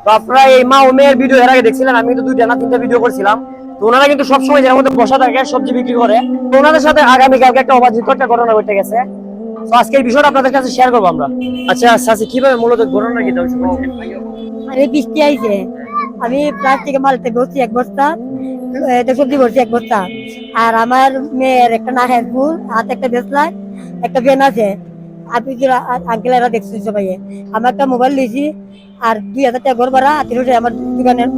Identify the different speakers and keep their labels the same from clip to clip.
Speaker 1: তো আপনারা এই মা ও মেয়ের ভিডিও এর আগে দেখছিলেন, আমি কিন্তু 2টা না 3টা ভিডিও করছিলাম। তো ওনারা কিন্তু সবসময় এর মধ্যে বসা থাকে, সবজি বিক্রি করে। তো ওনাদের সাথে আগামীকালকে একটা অবাঞ্ছিত একটা ঘটনা ঘটে গেছে। তো আজকে এই বিষয়টা আপনাদের কাছে শেয়ার করবো আমরা। আচ্ছা চাচি, কিভাবে মূলত ঘটনা কি দাও?
Speaker 2: আরে বৃষ্টি আইছে, আমি প্লাস্টিকে মালতে বসছি 1 বস্তা, এটা সবজি ভরছি 1 বস্তা। আর আমার মেয়ের একটা নাহের ফুল হাতে একটা বেসলাই একটা বেন আছে। আপনি আঙ্কেল এরা দেখছি সবাই। আমার একটা মোবাইল লিয়েছি আর 2000 টাকা ঘর ভাড়া, আর 1300 আমার দোকানের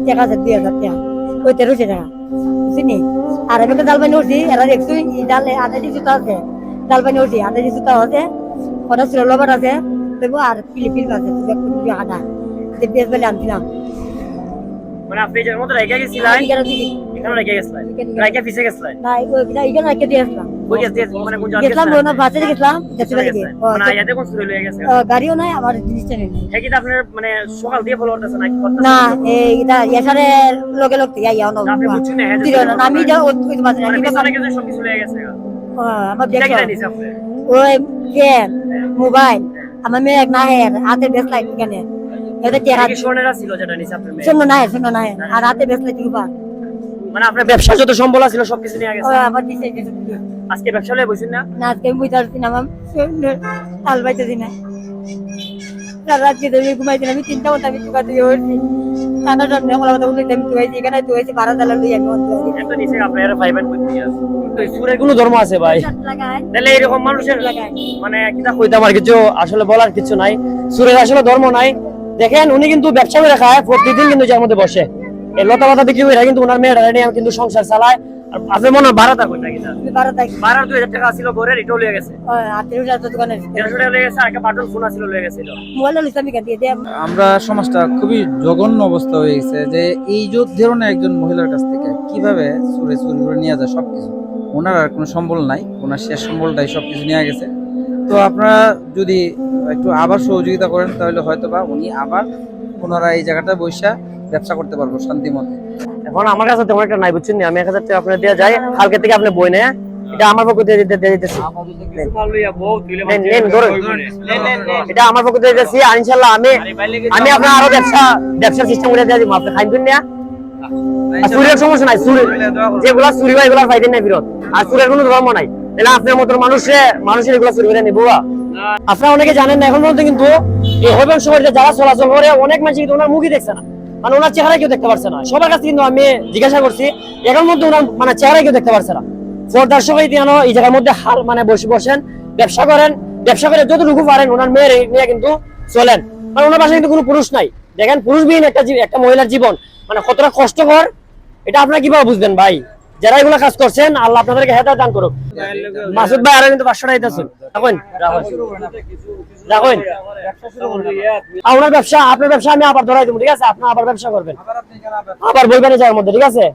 Speaker 2: টাকা আছে, 2000 টাকা, ওই 1300 টাকা বুঝছিনি। আর আমি একটা জালপানি উঠছি, এরা দেখছি ডাল আধা জুতা আছে, জালপানি উঠছি আধা জুতা আছে, ওটা ছিল লবণ আছে দেবো, আর পিলিপিল আছে আধা বেশ বলে আনছিলাম।
Speaker 1: মানে আপনি এর মধ্যে রেখে গেছিলেন? এখানে রেখে গেছিলেন? রেখে পিছে গেছিলেন?
Speaker 2: না এখানে রেখে দিয়ে আসলাম।
Speaker 1: কই গেছে? মানে কোন জায়গায়
Speaker 2: গেছিলাম না, বাসে গেছিলাম, দেখতে লাগে
Speaker 1: মানে আয়াতে কোন চুরি হয়ে গেছে?
Speaker 2: গাড়িও নাই, আমার জিনিসটা নেই।
Speaker 1: হ্যাঁ, কি আপনার মানে সকাল দিয়ে ফলো করতেছেন নাকি?
Speaker 2: না এইটা ইয়াসারের লগে লগে ইয়া না,
Speaker 1: আপনি বুঝছেন না?
Speaker 2: না আমি যা ওই বাসে না,
Speaker 1: মানে
Speaker 2: আমি
Speaker 1: পিছনে গেছে সব কিছু হয়ে গেছে।
Speaker 2: আমার
Speaker 1: কি
Speaker 2: দেখো
Speaker 1: নিছে আপনি?
Speaker 2: ওই পেন মোবাইল, আমার মেয়ে এক নাহের হাতে বেশ লাইট কেনে, এটা টেরা
Speaker 1: কি সোনারা ছিল যেটা নিছে আপনার মেয়ে?
Speaker 2: শোনো না, আর হাতে বেশ লাইট রূপা,
Speaker 1: মানে আপনার ব্যবসা যত সম্বল ছিল সবকিছু নিয়ে গেছে।
Speaker 2: আমার দিছে।
Speaker 1: আজকে ব্যবসা লয়ে বসেন না?
Speaker 2: না আজকে আমি বুঝতে পারছি না, আমার তাল পাইতেছি না। রাত্রি ধরে ঘুমাইছি, আমি 3টা মতো আমি টুকা দিয়ে উঠছি, টানা টানা কলা কথা বলতে আমি টুকাইছি, এখানে টুকাইছি 12 লই আমি
Speaker 1: এত নিচে আপনারা ভাইবেন কই দিয়া? তো সুরের কোনো ধর্ম আছে ভাই? তাহলে এরকম মানুষের মানে কিটা কইতাম আর কিছু আসলে বলার কিছু নাই। সুরের আসলে ধর্ম নাই। দেখেন উনি কিন্তু ব্যবসা করে খায়, প্রতিদিন কিন্তু যার মধ্যে বসে এই লতা পাতা বিক্রি করে কিন্তু ওনার মেয়েরা নিয়ে কিন্তু সংসার চালায়। আর আপনি মনে হয় ভাড়া থাকেন নাকি? না, ভাড়া 2000 টাকা ছিল ঘরের, এটাও লয়ে গেছে।
Speaker 2: 1300 দোকানে
Speaker 1: 1300 টাকা লয়ে গেছে, আর একটা বাটন ফোন আছিল লয়ে গেছিল।
Speaker 2: মোবাইল ইসলামী দিয়ে দিয়ে
Speaker 3: আমরা সমাজটা খুবই জঘন্য অবস্থা হয়ে গেছে যে এই ধরনের একজন মহিলার কাছ থেকে কিভাবে চুরি করে নিয়ে যায় সবকিছু। ওনার আর কোনো সম্বল নাই, ওনার শেষ সম্বলটাই সবকিছু নিয়ে গেছে। তো আপনারা যদি একটু আবার সহযোগিতা করেন তাহলে হয়তো বা উনি আবার পুনরায় এই জায়গাটা বসে ব্যবসা করতে পারবো শান্তি মতে।
Speaker 1: এখন আমার কাছে তেমন একটা নাই, বুঝছেন না? আমি 1000 টাকা আপনার দেওয়া যায়, কালকে থেকে আপনি বই নেয়, এটা আমার পক্ষ থেকে দিতেছি। এটা আমার পক্ষ থেকে দিতেছি, আর ইনশাআল্লাহ আমি আপনার আরো ব্যবসার সিস্টেম করে দিয়ে দিব। আপনি খাইবেন না? চুরির সমস্যা নাই, চুরি যেগুলা চুরি হয় এগুলা ফাইদেন নাই ফিরত। আর চুরের কোনো ধর্ম নাই, তাহলে আপনার মতো মানুষের এগুলা চুরি করে নিব। আপনারা অনেকে জানেন না, এখন পর্যন্ত কিন্তু এই হবিগঞ্জ শহরে যারা চলাচল করে অনেক মানুষ কিন্তু ওনার মুখই দেখছে না, মানে ওনার চেহারা কেউ দেখতে পারছে না। সবার কাছে কিন্তু আমি জিজ্ঞাসা করছি, এখন মধ্যে ওনার মানে চেহারা কেউ দেখতে পারছে না। পর্দার সবাই দিয়ে এই জায়গার মধ্যে হাল মানে বসেন, ব্যবসা করেন, ব্যবসা করে যতটুকু পারেন ওনার মেয়ের নিয়ে কিন্তু চলেন। মানে ওনার পাশে কিন্তু কোনো পুরুষ নাই। দেখেন পুরুষবিহীন একটা মহিলার জীবন মানে কতটা কষ্টকর, এটা আপনারা কিভাবে বুঝবেন ভাই? যারা এগুলো কাজ করছেন, আল্লাহ আপনাদেরকে হেদায়েত দান করুক। মাসুদ ভাই আরো কিন্তু 500 টাকা দিতেছেন, রাখুন। আপনার ব্যবসা আমি আবার ধরাই দেবো, ঠিক আছে? আপনি আবার ব্যবসা করবেন, আবার বইবারে যাওয়ার মধ্যে, ঠিক আছে?